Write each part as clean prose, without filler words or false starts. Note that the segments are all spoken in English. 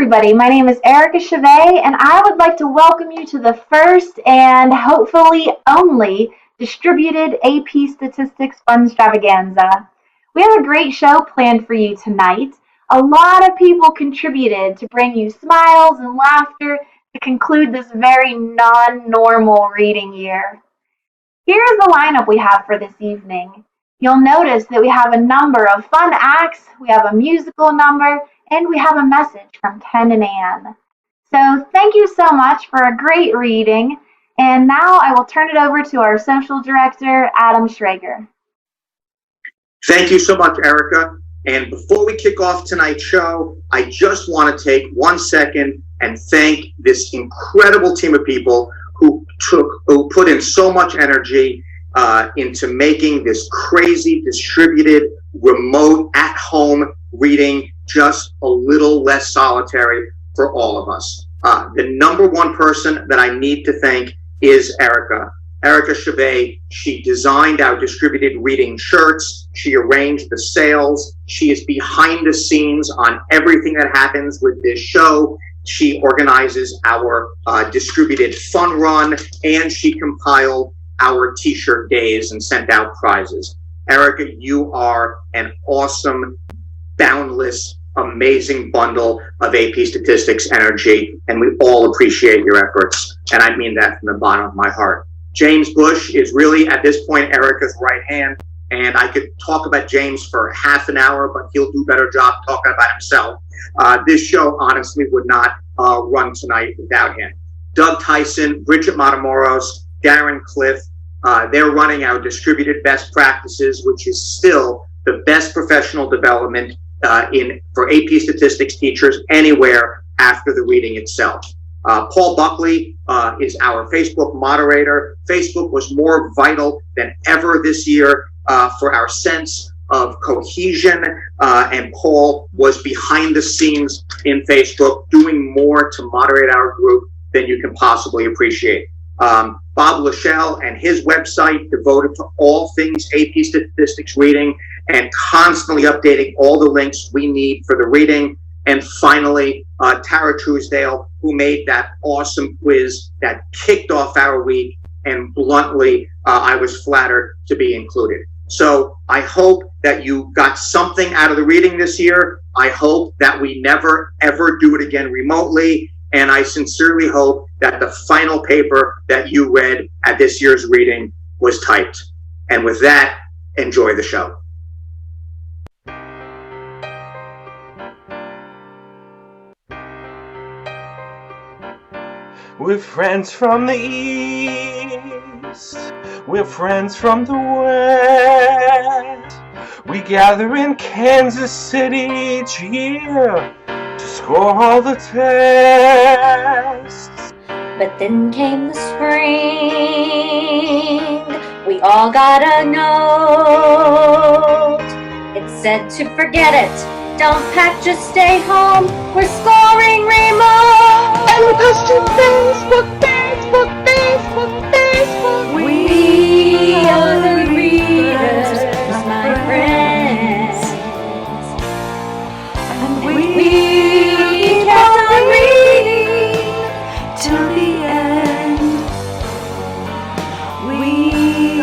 everybody. My name is Erica Chevet, and I would like to welcome you to the first and hopefully only distributed AP Statistics Funstravaganza. We have a great show planned for you tonight. A lot of people contributed to bring you smiles and laughter to conclude this very non-normal reading year. Here's the lineup we have for this evening. You'll notice that we have a number of fun acts, we have a musical number, and we have a message from Ken and Ann. So thank you so much for a great reading, and now I will turn it over to our social director, Adam Schrager. Thank you so much, Erica. And before we kick off tonight's show, I just want to take 1 second and thank this incredible team of people who put in so much energy into making this crazy, distributed, remote, at-home reading just a little less solitary for all of us. The number one person that I need to thank is Erica. Erica Chevet. She designed our distributed reading shirts. She arranged the sales. She is behind the scenes on everything that happens with this show. She organizes our distributed fun run, and she compiled our t-shirt days and sent out prizes. Erica, you are an awesome, boundless, amazing bundle of AP statistics energy, and we all appreciate your efforts, and I mean that from the bottom of my heart. James Bush is really, at this point, Erica's right hand, and I could talk about James for half an hour, but he'll do a better job talking about himself. This show, honestly, would not run tonight without him. Doug Tyson, Bridget Matamoros, Darren Cliff, they're running our distributed best practices, which is still the best professional development for AP statistics teachers anywhere after the reading itself. Paul Buckley is our Facebook moderator. Facebook was more vital than ever this year for our sense of cohesion, and Paul was behind the scenes in Facebook doing more to moderate our group than you can possibly appreciate. Bob Lachelle and his website devoted to all things AP statistics reading and constantly updating all the links we need for the reading. And finally, Tara Truesdale, who made that awesome quiz that kicked off our week, and bluntly, I was flattered to be included. So I hope that you got something out of the reading this year. I hope that we never, ever do it again remotely. And I sincerely hope that the final paper that you read at this year's reading was typed. And with that, enjoy the show. We're friends from the east, we're friends from the west. We gather in Kansas City each year to score all the tests. But then came the spring, we all got a note. It said to forget it, don't pack, just stay home, we're scoring remote. And we post to Facebook, Facebook, Facebook, Facebook. We are the readers, my friends. And we kept on reading till the end. We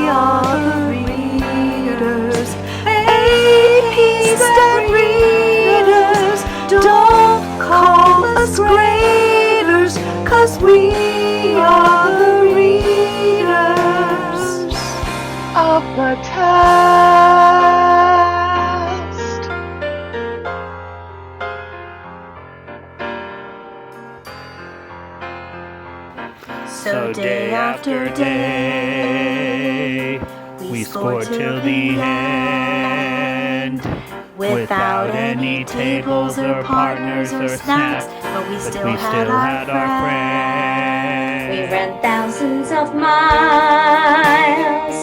are the readers, AP stat readers. Don't call us graders, 'cause we are the readers Of the test. So day after day, we score till the end. Without any tables or partners or snacks, but we still had our friends. We ran thousands of miles,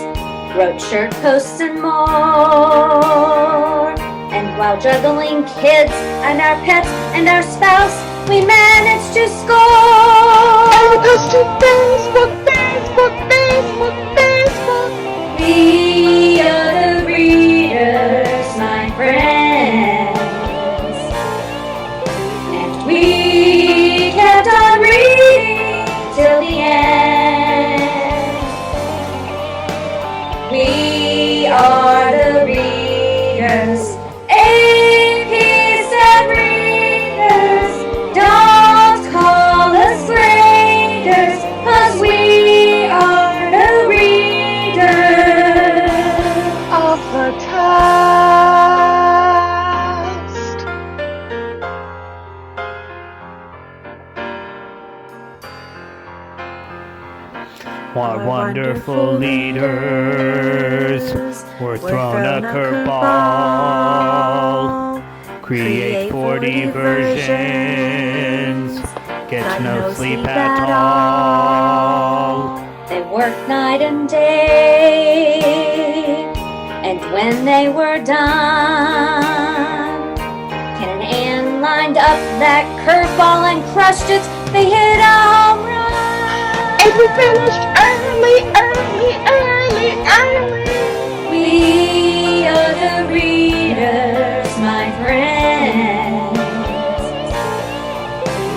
wrote shirt posts and more. And while juggling kids and our pets and our spouse, we managed to score. And we post to Facebook, Facebook, Facebook, Facebook. We are the readers, my friends, and we What wonderful leaders were thrown a curveball. Create 40 versions. Get no sleep at all. They worked night and day, and when they were done, Ken and Ann lined up that curveball and crushed it. They hit a home run. And we finished early. We are the readers, my friends,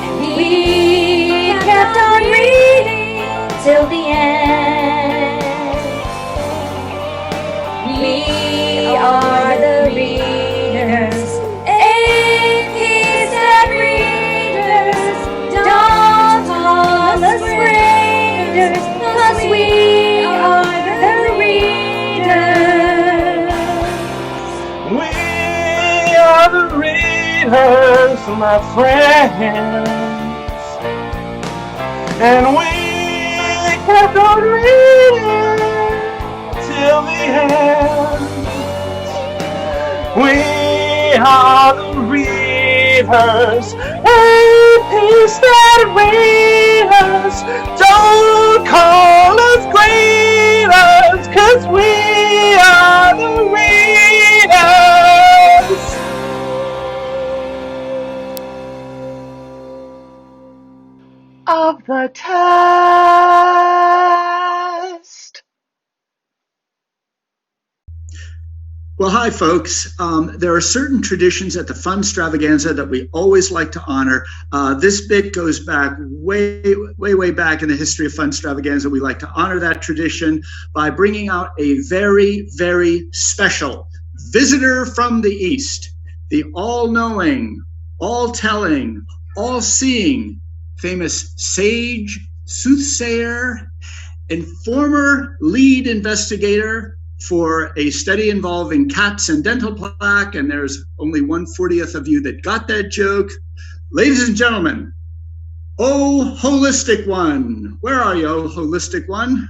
and we kept on reading till the end. We are the readers, APs and readers. Don't call us graders, 'cause we are the readers. We are the readers, my friends, and we kept on reading till the end. We are the readers, APs that readers. Don't call us graders, 'cause we are the readers. Of the test. Well, hi, folks. There are certain traditions at the Funstravaganza that we always like to honor. This bit goes back way back in the history of Funstravaganza. We like to honor that tradition by bringing out a very, very special visitor from the East, the all-knowing, all-telling, all-seeing, famous sage, soothsayer, and former lead investigator for a study involving cats and dental plaque, and there's only 1/40th of you that got that joke. Ladies and gentlemen, oh, holistic one. Where are you, oh, holistic one?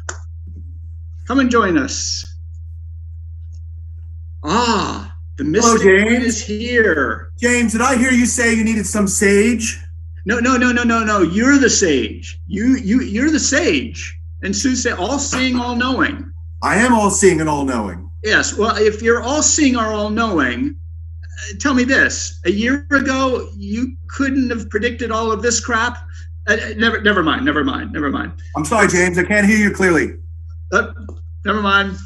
Come and join us. Ah, the mystic one is here. James, did I hear you say you needed some sage? No. You're the sage. You're the sage. And soothsayer, all-seeing, all-knowing. I am all-seeing and all-knowing. Yes, well, if you're all-seeing or all-knowing, tell me this. A year ago, you couldn't have predicted all of this crap? Never mind. I'm sorry, James, I can't hear you clearly. Never mind.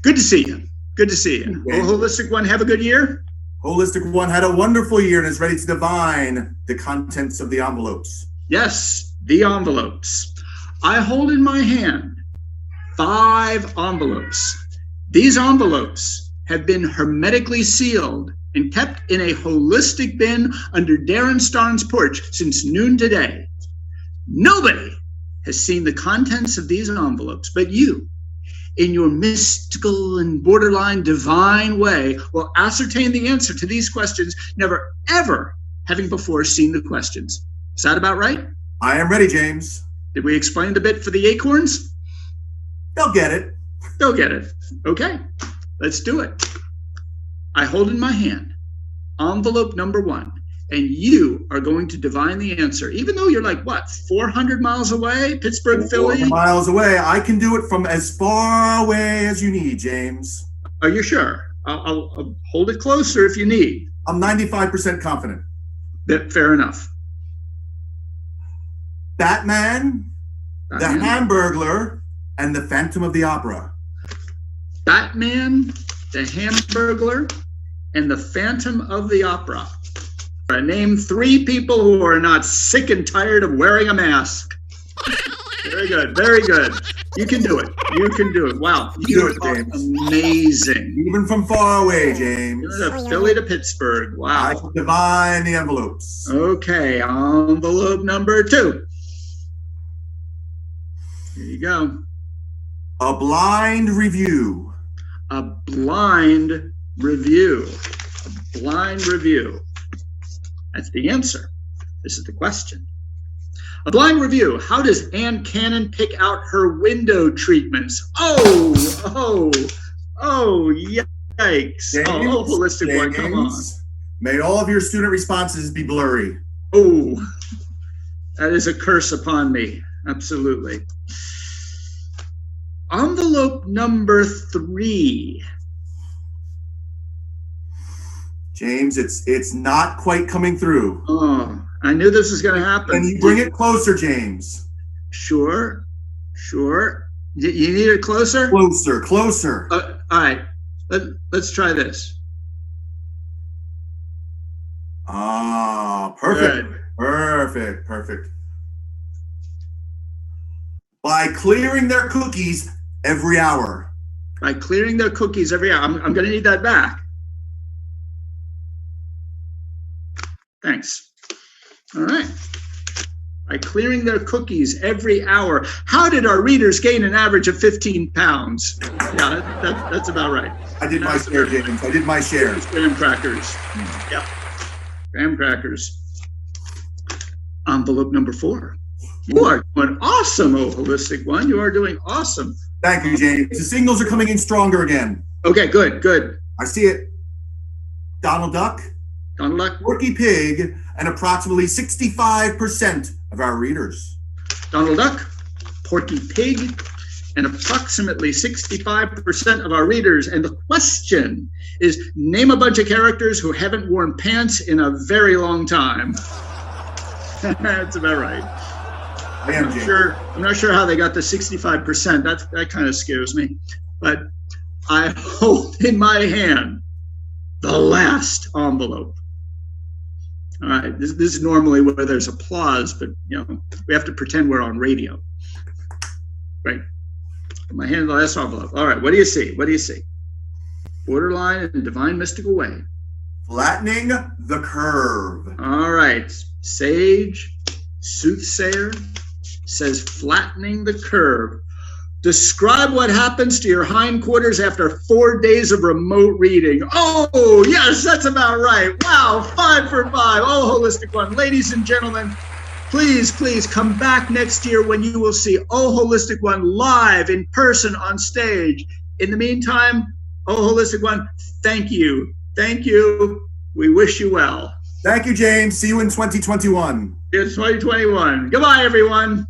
Good to see you. Oh, holistic one, have a good year? Holistic One had a wonderful year and is ready to divine the contents of the envelopes. Yes, the envelopes. I hold in my hand 5 envelopes. These envelopes have been hermetically sealed and kept in a holistic bin under Darren Starn's porch since noon today. Nobody has seen the contents of these envelopes, but you, in your mystical and borderline divine way, will ascertain the answer to these questions, never ever having before seen the questions. Is that about right? I am ready, James. Did we explain the bit for the acorns? They'll get it. They'll get it. Okay, let's do it. I hold in my hand envelope number 1, and you are going to divine the answer, even though you're like, what, 400 miles away? Pittsburgh, Philly? 400 miles away. I can do it from as far away as you need, James. Are you sure? I'll hold it closer if you need. I'm 95% confident. Fair enough. Batman, the Hamburglar, and the Phantom of the Opera. Batman, the Hamburglar, and the Phantom of the Opera. Name 3 people who are not sick and tired of wearing a mask. Very good. You can do it. Wow, you are amazing. Even from far away, James. Philly to Pittsburgh. Wow. I can divine the envelopes. Okay, envelope number 2. Here you go. A blind review. A blind review. That's the answer. This is the question. A blind review. How does Ann Cannon pick out her window treatments? Oh, yikes. James, Holistic one, come on. May all of your student responses be blurry. Oh, that is a curse upon me. Absolutely. Envelope number 3. James, it's not quite coming through. Oh, I knew this was going to happen. Can you bring it closer, James? Sure. You need it closer? Closer. All right. Let's try this. Ah, perfect. Good. Perfect. By clearing their cookies every hour. By clearing their cookies every hour. I'm going to need that back. Thanks. All right. By clearing their cookies every hour. How did our readers gain an average of 15 pounds? Yeah, that's about right. I did my share, James. I did my share. Graham crackers. Yep. Graham crackers. Envelope number 4. You are doing awesome, oh holistic one. You are doing awesome. Thank you, James. The signals are coming in stronger again. Okay, good. I see it. Donald Duck, Porky Pig, and approximately 65% of our readers. Donald Duck, Porky Pig, and approximately 65% of our readers. And the question is, name a bunch of characters who haven't worn pants in a very long time. That's about right. I'm not sure how they got the 65%. That kind of scares me. But I hold in my hand the last envelope. All right, this is normally where there's applause, but we have to pretend we're on radio. Right. My hand in the last envelope. All right, what do you see? Borderline in a divine mystical way. Flattening the curve. All right. Sage, soothsayer, says flattening the curve. Describe what happens to your hindquarters after 4 days of remote reading. Oh, yes, that's about right. Wow, 5 for 5. Oh, holistic one. Ladies and gentlemen, please come back next year when you will see Oh, holistic one live in person on stage. In the meantime, Oh, holistic one, thank you. We wish you well. Thank you, James. See you in 2021. It's 2021. Goodbye, everyone.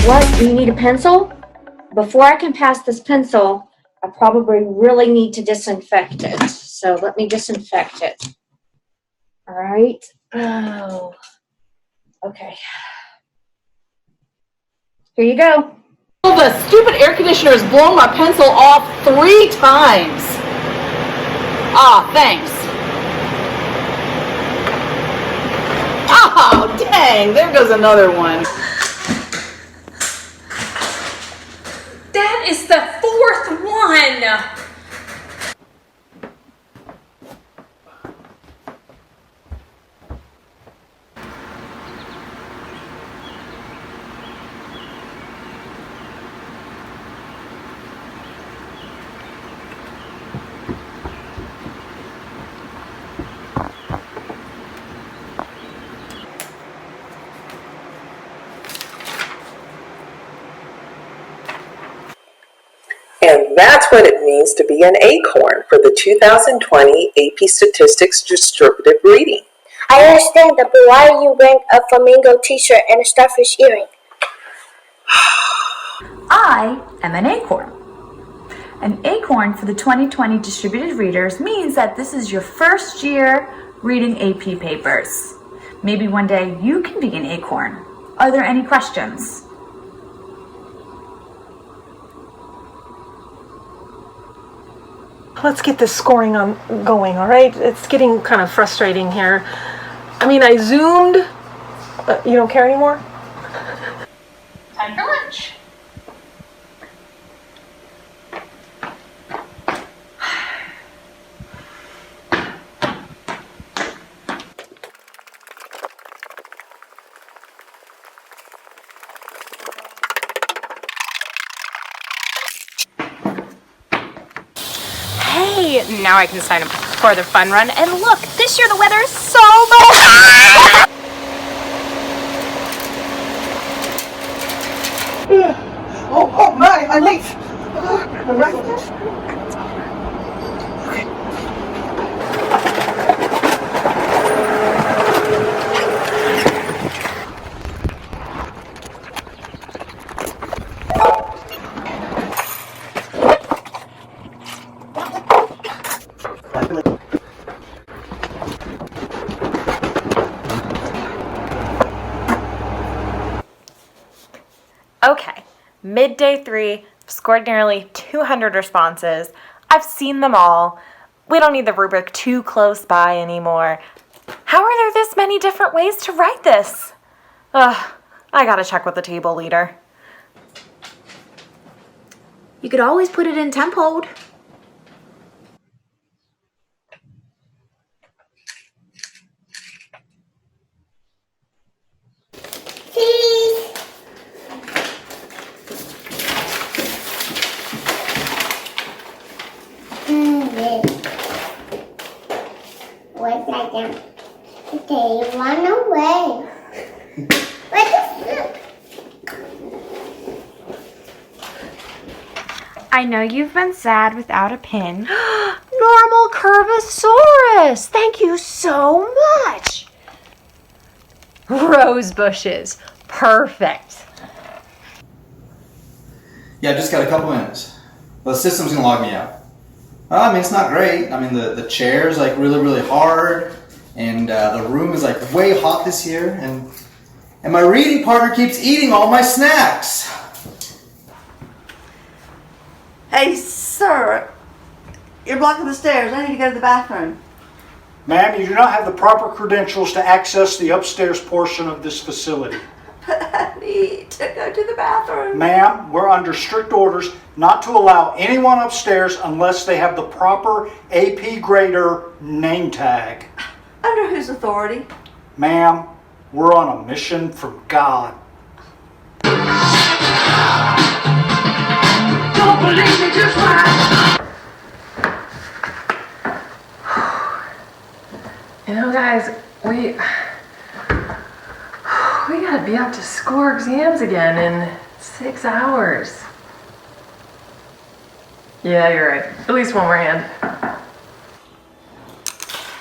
What? Do you need a pencil? Before I can pass this pencil, I probably really need to disinfect it. So let me disinfect it. All right. Oh. Okay. Here you go. Oh, the stupid air conditioner has blown my pencil off 3 times. Ah, thanks. Oh, dang, there goes another one. That is the 4th one! And that's what it means to be an acorn for the 2020 AP Statistics Distributive Reading. I understand that, but why are you wearing a flamingo t-shirt and a starfish earring? I am an acorn. An acorn for the 2020 Distributed Readers means that this is your first year reading AP papers. Maybe one day you can be an acorn. Are there any questions? Let's get this scoring going, all right? It's getting kind of frustrating here. I mean, I zoomed. You don't care anymore? Time for lunch. Yay! Now I can sign up for the fun run. And look, this year the weather is so bad. Oh my, I'm late. I'm right. Okay, midday 3, scored nearly 200 responses. I've seen them all. We don't need the rubric too close by anymore. How are there this many different ways to write this? Ugh, I gotta check with the table leader. You could always put it in temp hold. Where's my jump? Okay, run away. Where's the I know you've been sad without a pin. Normal Curvosaurus! Thank you so much! Rose bushes. Perfect. Yeah, I just got a couple minutes. The system's gonna log me out. I mean, it's not great. I mean, the chair's like really hard, and the room is like way hot this year, and my reading partner keeps eating all my snacks. Hey, sir, you're blocking the stairs. I need to go to the bathroom. Ma'am, you do not have the proper credentials to access the upstairs portion of this facility. I need to go to the bathroom. Ma'am, we're under strict orders not to allow anyone upstairs unless they have the proper AP grader name tag. Under whose authority? Ma'am, we're on a mission from God. Don't believe me, just try. You know, guys, we gotta be up to score exams again in 6 hours. Yeah, you're right. At least one more hand.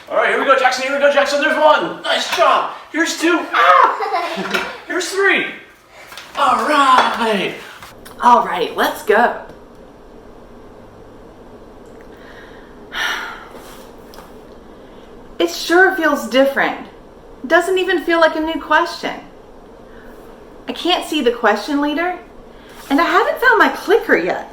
All right, here we go, Jackson. Here we go, Jackson. There's one. Nice job. Here's 2. Ah! Here's 3. All right. All right, let's go. It sure feels different. Doesn't even feel like a new question. I can't see the question leader, and I haven't found my clicker yet.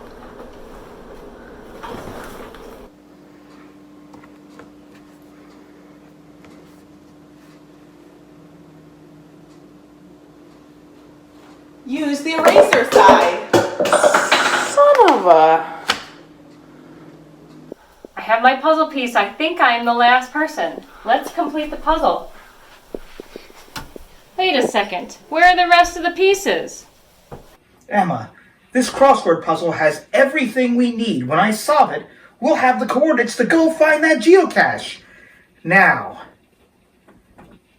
Use the eraser side. Son of a... I have my puzzle piece. I think I am the last person. Let's complete the puzzle. Wait a second. Where are the rest of the pieces? Emma, this crossword puzzle has everything we need. When I solve it, we'll have the coordinates to go find that geocache. Now,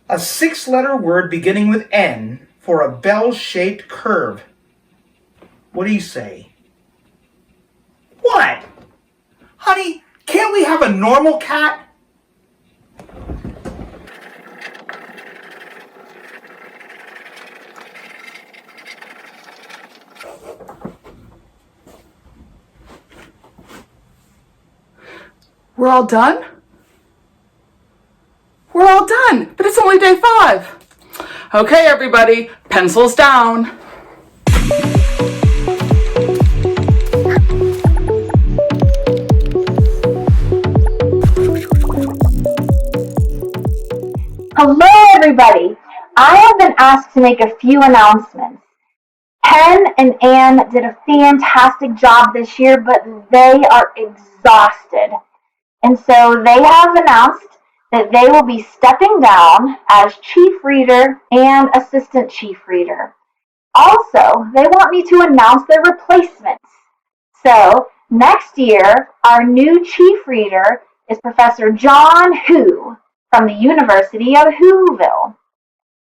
a 6-letter word beginning with N for a bell-shaped curve. What do you say? What? Honey, can't we have a normal cat? We're all done? We're all done, but it's only day 5. Okay, everybody, pencils down. Hello, everybody. I have been asked to make a few announcements. Pen and Anne did a fantastic job this year, but they are exhausted. And so they have announced that they will be stepping down as chief reader and assistant chief reader. Also, they want me to announce their replacements. So Next year, our new chief reader is Professor John Who from the University of Whoville.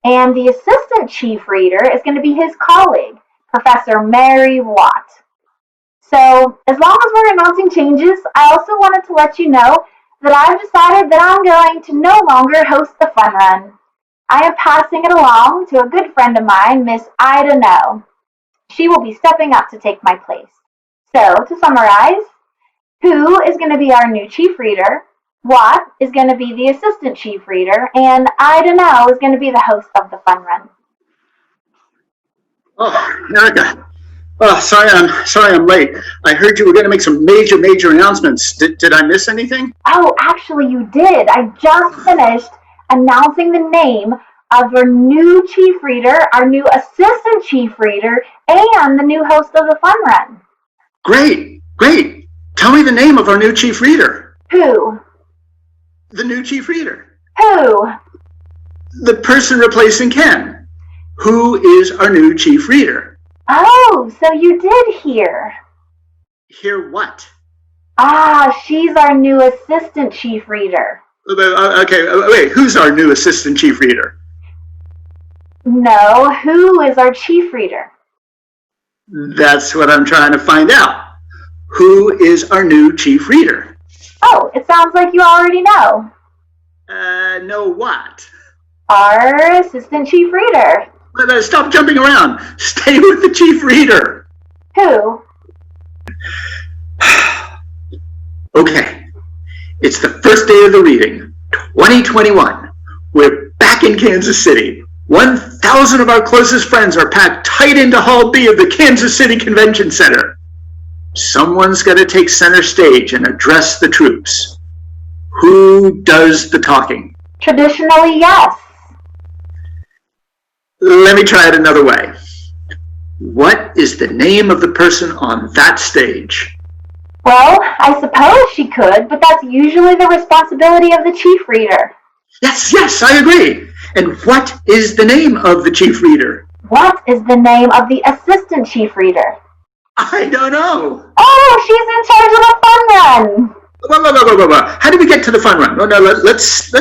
And the assistant chief reader is going to be his colleague, Professor Mary Watt. So, as long as we're announcing changes, I also wanted to let you know that I've decided that I'm going to no longer host the fun run. I am passing it along to a good friend of mine, Miss Ida No. She will be stepping up to take my place. So, to summarize, Who is going to be our new chief reader, Watt is going to be the assistant chief reader, and Ida No is going to be the host of the fun run. Oh, Erica. Oh, sorry I'm late. I heard you were going to make some major announcements. Did I miss anything? Oh, actually you did. I just finished announcing the name of our new chief reader, our new assistant chief reader, and the new host of the fun run. Great. Tell me the name of our new chief reader. Who? The new chief reader. Who? The person replacing Ken. Who is our new chief reader? Oh, so you did hear. Hear what? She's our new assistant chief reader. Okay, wait, who's our new assistant chief reader? No, Who is our chief reader? That's what I'm trying to find out. Who is our new chief reader? Oh, it sounds like you already know. Know what? Our assistant chief reader. Stop jumping around. Stay with the chief reader. Who? Okay. It's the first day of the reading, 2021. We're back in Kansas City. 1,000 of our closest friends are packed tight into Hall B of the Kansas City Convention Center. Someone's got to take center stage and address the troops. Who does the talking? Traditionally, yes. Let me try it another way. What is the name of the person on that stage? Well, I suppose she could, but that's usually the responsibility of the chief reader. Yes, I agree. And what is the name of the chief reader? What is the name of the assistant chief reader? I don't know. Oh, she's in charge of the fun run. How did we get to the fun run? No, let's stay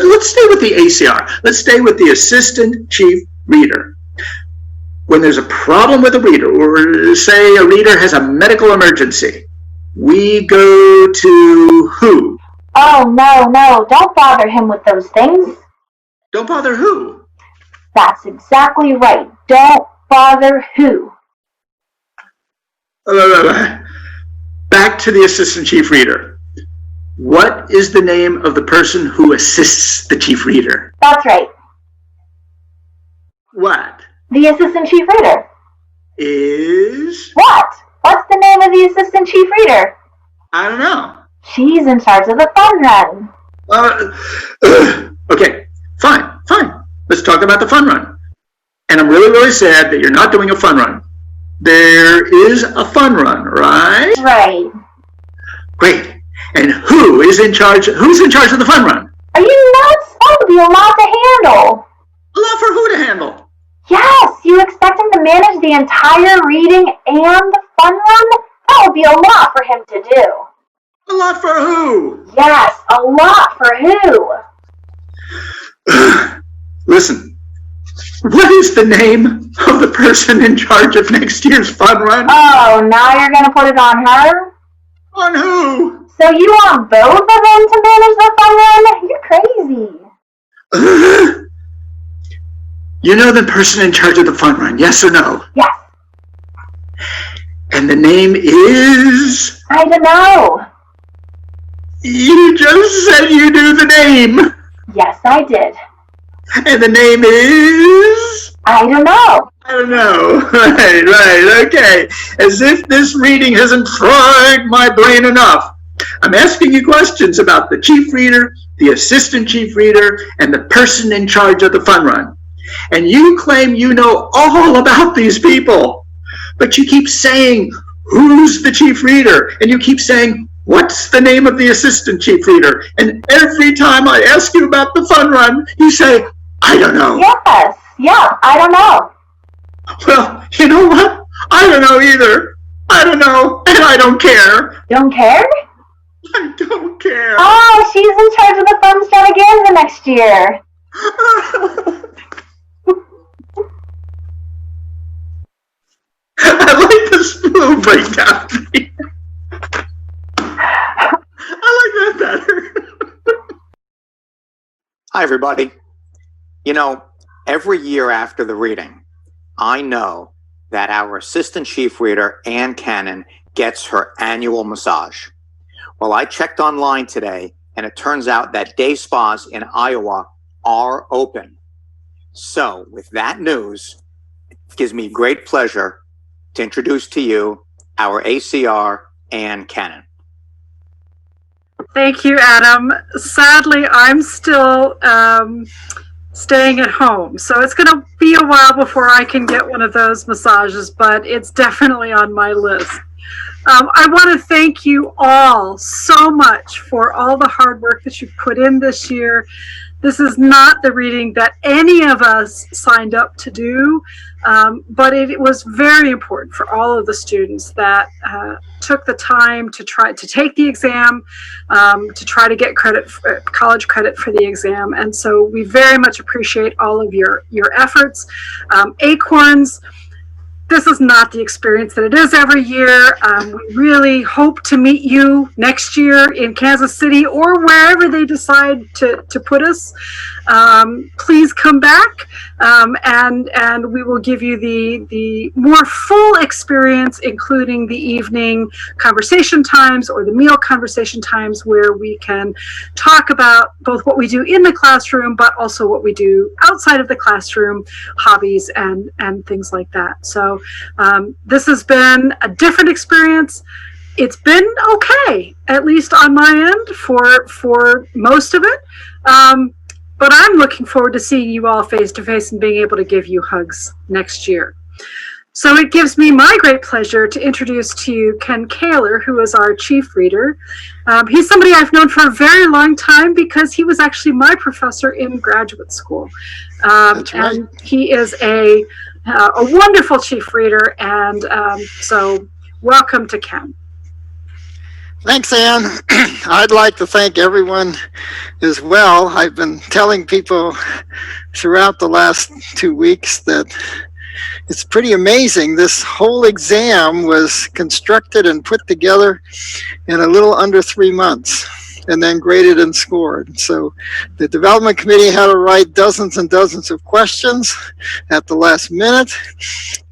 with the ACR. Let's stay with the assistant chief reader. When there's a problem with a reader, or say a reader has a medical emergency, we go to who? Oh, no, don't bother him with those things. Don't bother who? That's exactly right. Don't bother who. Back to the assistant chief reader. What is the name of the person who assists the chief reader? That's right. What? The assistant chief reader. Is? What? What's the name of the assistant chief reader? I don't know. She's in charge of the fun run. Okay, fine. Let's talk about the fun run. And I'm really sad that you're not doing a fun run. There is a fun run, right? Right. Great. And who's in charge of the fun run? Are you nuts? That would be a lot to handle. A lot for who to handle? Yes, you expect him to manage the entire reading and the fun run? That would be a lot for him to do. A lot for who? Yes, a lot for who? Listen, what is the name of the person in charge of next year's fun run? Oh, now you're going to put it on her? On who? So you want both of them to manage the fun run? You're crazy. You know the person in charge of the fun run, yes or no? Yes. And the name is? I don't know. You just said you knew the name. Yes, I did. And the name is? I don't know. I don't know. Right, okay. As if this reading hasn't fried my brain enough. I'm asking you questions about the chief reader, the assistant chief reader, and the person in charge of the fun run. And you claim you know all about these people. But you keep saying, who's the chief reader? And you keep saying, what's the name of the assistant chief reader? And every time I ask you about the fun run, you say, I don't know. Yes, yeah, I don't know. Well, you know what? I don't know either. I don't know, and I don't care. Don't care? I don't care. Oh, she's in charge of the Funstravaganza next year. I like the spoon breakdown. I like that better. Hi, everybody. You know, every year after the reading, I know that our assistant chief reader, Ann Cannon, gets her annual massage. Well, I checked online today, and it turns out that day spas in Iowa are open. So, with that news, it gives me great pleasure to introduce to you our ACR, Ann Cannon. Thank you, Adam. Sadly, I'm still staying at home, so it's going to be a while before I can get one of those massages, but it's definitely on my list. I want to thank you all so much for all the hard work that you put in this year. This is not the reading that any of us signed up to do, but it was very important for all of the students that took the time to try to take the exam, to try to get credit, college credit for the exam. And so we very much appreciate all of your efforts. Acorns, this is not the experience that it is every year. We really hope to meet you next year in Kansas City or wherever they decide to put us. Please come back, and we will give you the more full experience, including the evening conversation times or the meal conversation times, where we can talk about both what we do in the classroom, but also what we do outside of the classroom, hobbies and things like that. So this has been a different experience. It's been okay, at least on my end, for most of it. But I'm looking forward to seeing you all face to face and being able to give you hugs next year. So it gives me my great pleasure to introduce to you Ken Kaler, who is our chief reader. He's somebody I've known for a very long time because he was actually my professor in graduate school. That's right. And he is a wonderful chief reader, and so welcome to Ken. Thanks, Ann. I'd like to thank everyone as well. I've been telling people throughout the last 2 weeks that it's pretty amazing. This whole exam was constructed and put together in a little under 3 months and then graded and scored. So the development committee had to write dozens and dozens of questions at the last minute,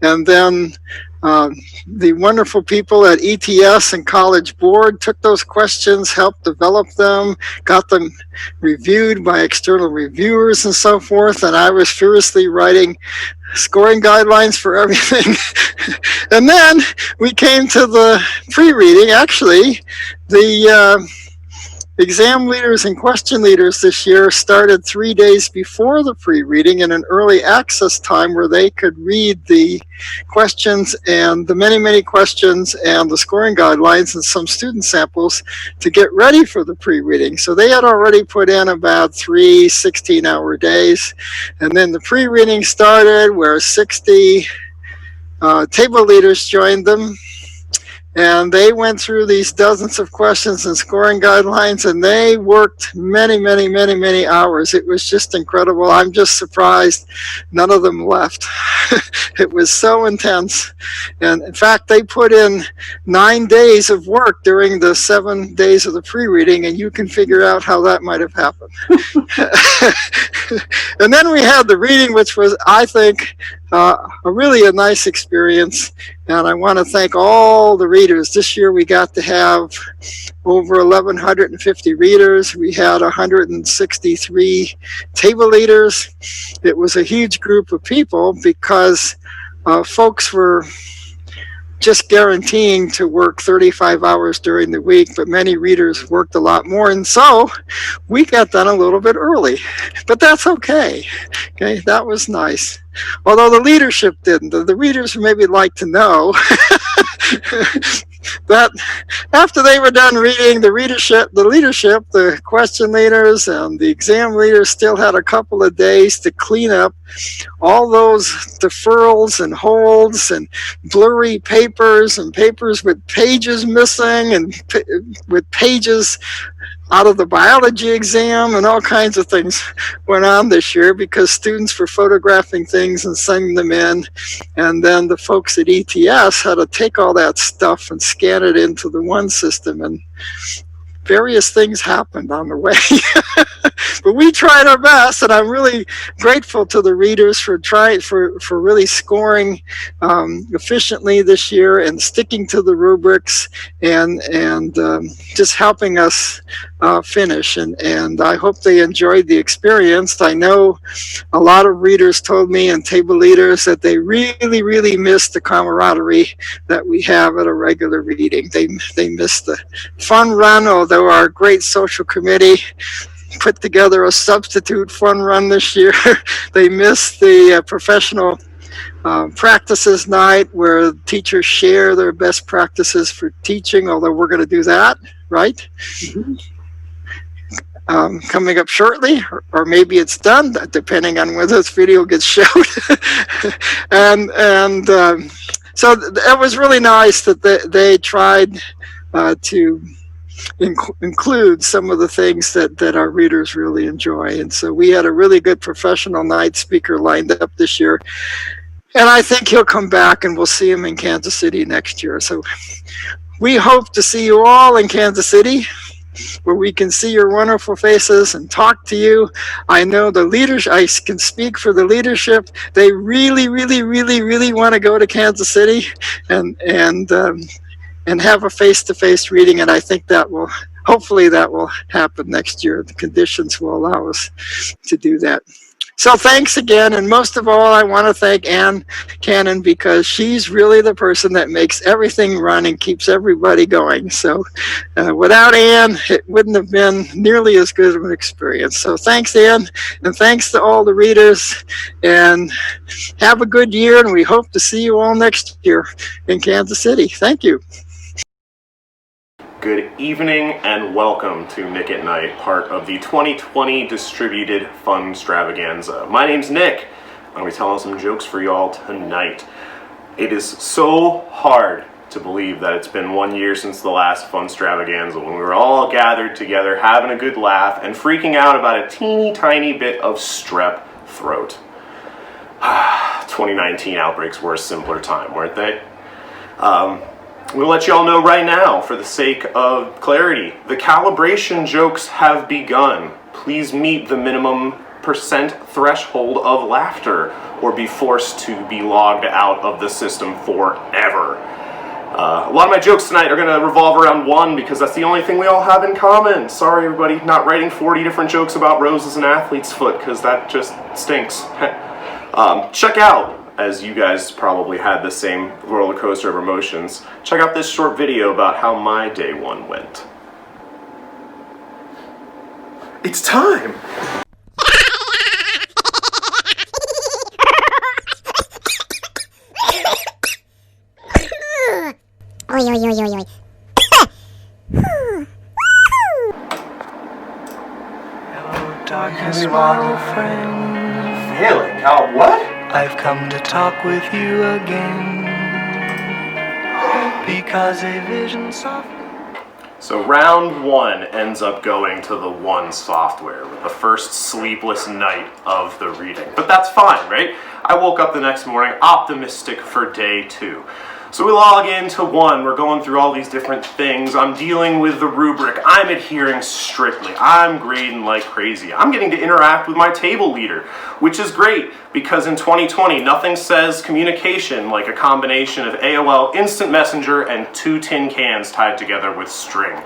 and then the wonderful people at ETS and College Board took those questions, helped develop them, got them reviewed by external reviewers and so forth, and I was furiously writing scoring guidelines for everything. And then we came to the pre-reading. Actually, the exam leaders and question leaders this year started 3 days before the pre-reading in an early access time where they could read the questions and the many, many questions and the scoring guidelines and some student samples to get ready for the pre-reading. So they had already put in about 3 16-hour days. And then the pre-reading started where 60 table leaders joined them. And they went through these dozens of questions and scoring guidelines, and they worked many, many, many, many hours. It was just incredible. I'm just surprised none of them left. It was so intense. And in fact, they put in 9 days of work during the 7 days of the pre-reading, and you can figure out how that might have happened. And then we had the reading, which was, I think, a nice experience. And I want to thank all the readers. This year we got to have over 1,150 readers. We had 163 table leaders. It was a huge group of people because folks were just guaranteeing to work 35 hours during the week, but many readers worked a lot more. And so we got done a little bit early, but that's okay. Okay, that was nice. Although the leadership didn't. The readers maybe like to know But after they were done reading, the leadership, the question leaders and the exam leaders still had a couple of days to clean up all those deferrals and holds and blurry papers and papers with pages missing and with pages out of the biology exam, and all kinds of things went on this year because students were photographing things and sending them in, and then the folks at ETS had to take all that stuff and scan it into the one system, and various things happened on the way. But we tried our best, and I'm really grateful to the readers for really scoring efficiently this year and sticking to the rubrics and just helping us finish. And I hope they enjoyed the experience. I know a lot of readers told me, and table leaders, that they really, really missed the camaraderie that we have at a regular reading. They missed the fun run, although our great social committee put together a substitute fun run this year. They missed the professional practices night where teachers share their best practices for teaching, although we're going to do that, right? Mm-hmm. Coming up shortly, or maybe it's done, depending on whether this video gets showed. and so it was really nice that they tried to include some of the things that our readers really enjoy. And so we had a really good professional night speaker lined up this year. And I think he'll come back, and we'll see him in Kansas City next year. So we hope to see you all in Kansas City, where we can see your wonderful faces and talk to you. I know the leaders, I can speak for the leadership. They really, really, really, really want to go to Kansas City and have a face-to-face reading, and I think hopefully that will happen next year. The conditions will allow us to do that. So thanks again, and most of all, I want to thank Ann Cannon, because she's really the person that makes everything run and keeps everybody going. So without Ann, it wouldn't have been nearly as good of an experience. So thanks, Ann, and thanks to all the readers, and have a good year, and we hope to see you all next year in Kansas City. Thank you. Good evening and welcome to Nick at Night, part of the 2020 Distributed Funstravaganza. My name's Nick. I'm going to be telling some jokes for y'all tonight. It is so hard to believe that it's been 1 year since the last Funstravaganza, when we were all gathered together having a good laugh and freaking out about a teeny tiny bit of strep throat. 2019 outbreaks were a simpler time, weren't they? We'll let you all know right now, for the sake of clarity, the calibration jokes have begun. Please meet the minimum % threshold of laughter, or be forced to be logged out of the system forever. A lot of my jokes tonight are going to revolve around one, because that's the only thing we all have in common. Sorry, everybody, not writing 40 different jokes about Rose as an athlete's foot, because that just stinks. Check out, as you guys probably had the same roller coaster of emotions, check out this short video about how my day one went. It's time! Oi, oi, oi, oi, oi. Hello, darkness, my old friend. Failing? How what? I've come to talk with you again, because a vision softly. So round one ends up going to the one software with the first sleepless night of the reading. But that's fine, right? I woke up the next morning optimistic for day two. So we log into one, we're going through all these different things, I'm dealing with the rubric, I'm adhering strictly, I'm grading like crazy, I'm getting to interact with my table leader, which is great, because in 2020, nothing says communication like a combination of AOL Instant Messenger and 2 tin cans tied together with string.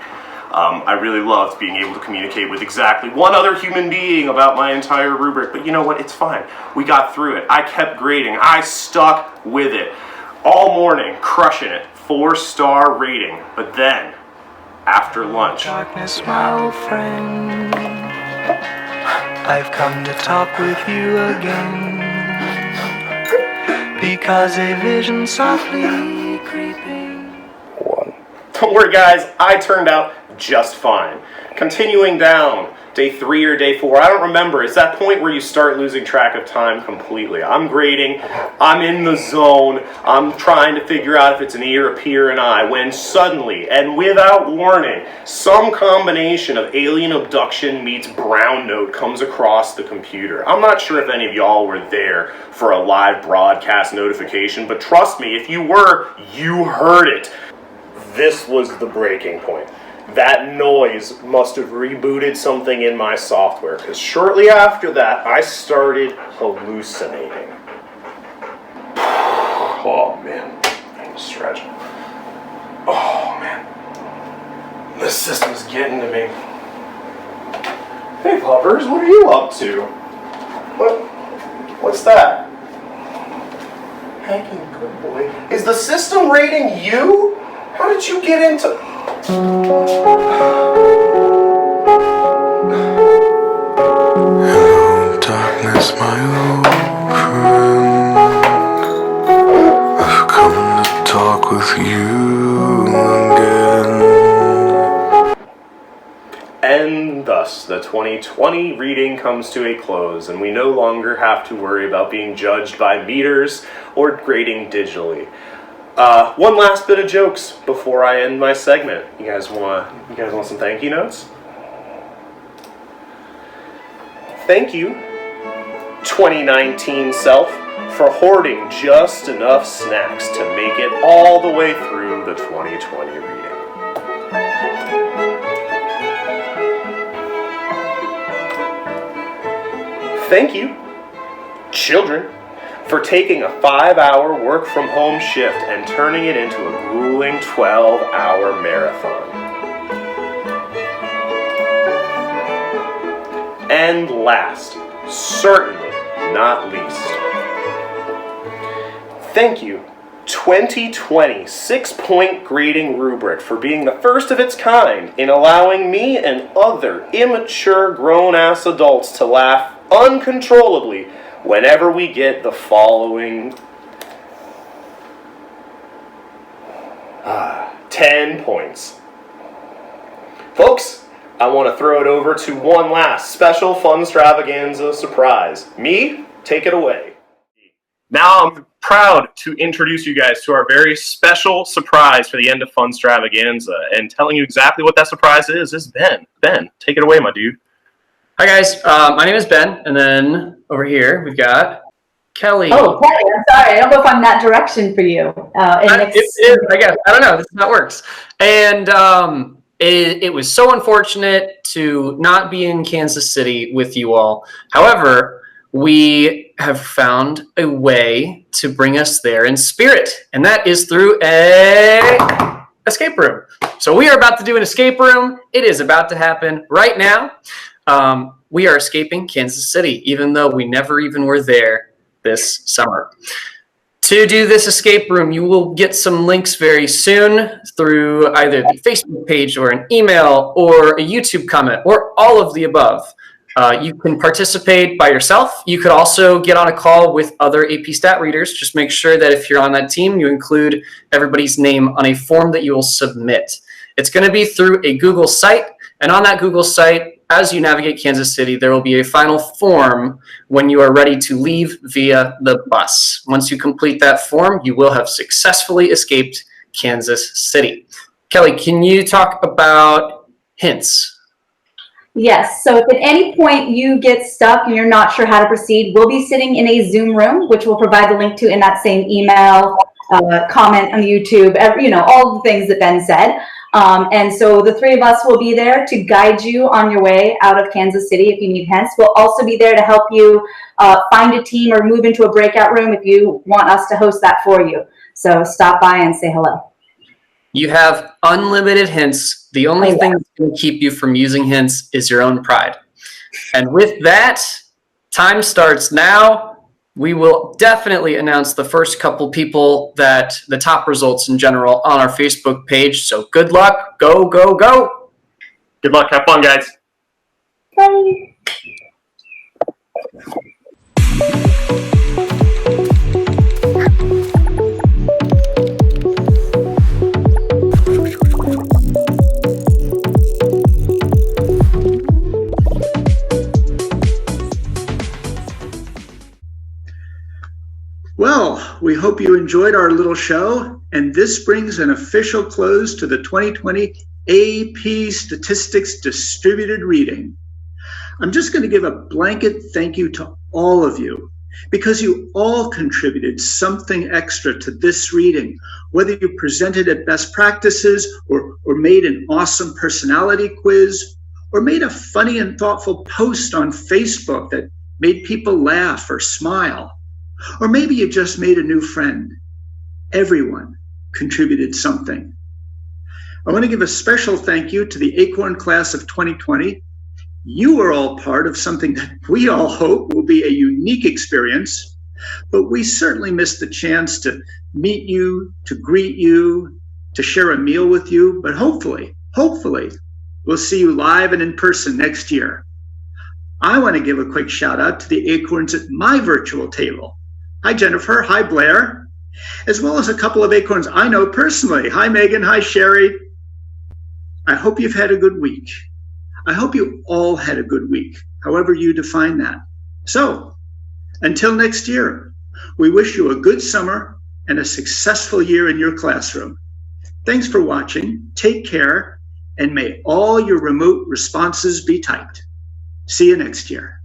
I really loved being able to communicate with exactly one other human being about my entire rubric, but you know what, it's fine. We got through it, I kept grading, I stuck with it. All morning, crushing it, 4-star rating. But then, after lunch, Darkness, my old friend. I've come to talk with you again, because a vision softly creeping. Don't worry guys, I turned out just fine. Continuing down, day 3 or day 4, I don't remember. It's that point where you start losing track of time completely. I'm grading, I'm in the zone, I'm trying to figure out if it's an ear, a P, or an I, when suddenly, and without warning, some combination of alien abduction meets brown note comes across the computer. I'm not sure if any of y'all were there for a live broadcast notification, but trust me, if you were, you heard it. This was the breaking point. That noise must have rebooted something in my software, because shortly after that, I started hallucinating. Oh man, I'm stretching. Oh man, this system's getting to me. Hey puppers, what are you up to? What's that? Hanky, good boy. Is the system rating you? How did you get into... Hello, darkness, my old friend. I've come to talk with you again. And thus, the 2020 reading comes to a close, and we no longer have to worry about being judged by meters or grading digitally. One last bit of jokes before I end my segment. You guys want some thank you notes? Thank you, 2019 self, for hoarding just enough snacks to make it all the way through the 2020 reading. Thank you, children, for taking a 5-hour work-from-home shift and turning it into a grueling 12-hour marathon. And last, certainly not least, thank you, 2020 6-point grading rubric, for being the first of its kind in allowing me and other immature grown-ass adults to laugh uncontrollably whenever we get the following 10 points. Folks, I want to throw it over to one last special Funstravaganza surprise. Me, take it away. Now I'm proud to introduce you guys to our very special surprise for the end of Funstravaganza, and telling you exactly what that surprise is Ben. Ben, take it away, my dude. Hi guys, my name is Ben, and then over here we've got Kelly. Oh, Kelly, I'm sorry. I don't know if I'm that direction for you. I guess. I don't know. This is how it works. And it was so unfortunate to not be in Kansas City with you all. However, we have found a way to bring us there in spirit, and that is through a escape room. So we are about to do an escape room. It is about to happen right now. We are escaping Kansas City, even though we never even were there this summer. To do this escape room, you will get some links very soon through either the Facebook page or an email or a YouTube comment or all of the above. You can participate by yourself. You could also get on a call with other AP Stat readers. Just make sure that if you're on that team, you include everybody's name on a form that you will submit. It's going to be through a Google site, and on that Google site, as you navigate Kansas City, there will be a final form when you are ready to leave via the bus. Once you complete that form, you will have successfully escaped Kansas City. Kelly, can you talk about hints? Yes. So if at any point you get stuck and you're not sure how to proceed, we'll be sitting in a Zoom room, which we'll provide the link to in that same email, comment on YouTube, all the things that Ben said. And so the three of us will be there to guide you on your way out of Kansas City if you need hints. We'll also be there to help you find a team or move into a breakout room if you want us to host that for you. So stop by and say hello. You have unlimited hints. The only thing that's going to keep you from using hints is your own pride. And with that, time starts now. We will definitely announce the first couple people that the top results in general on our Facebook page. So good luck. Go, go, go. Good luck. Have fun, guys. Bye. hope you enjoyed our little show, and this brings an official close to the 2020 AP Statistics Distributed Reading. I'm just going to give a blanket thank you to all of you, because you all contributed something extra to this reading, whether you presented at best practices or made an awesome personality quiz, or made a funny and thoughtful post on Facebook that made people laugh or smile. Or maybe you just made a new friend. Everyone contributed something. I want to give a special thank you to the Acorn class of 2020. You are all part of something that we all hope will be a unique experience, but we certainly missed the chance to meet you, to greet you, to share a meal with you, but hopefully, we'll see you live and in person next year. I want to give a quick shout out to the Acorns at my virtual table. Hi, Jennifer. Hi, Blair. As well as a couple of Acorns I know personally. Hi, Megan. Hi, Sherry. I hope you've had a good week. I hope you all had a good week, however you define that. So, until next year, we wish you a good summer and a successful year in your classroom. Thanks for watching. Take care, and may all your remote responses be typed. See you next year.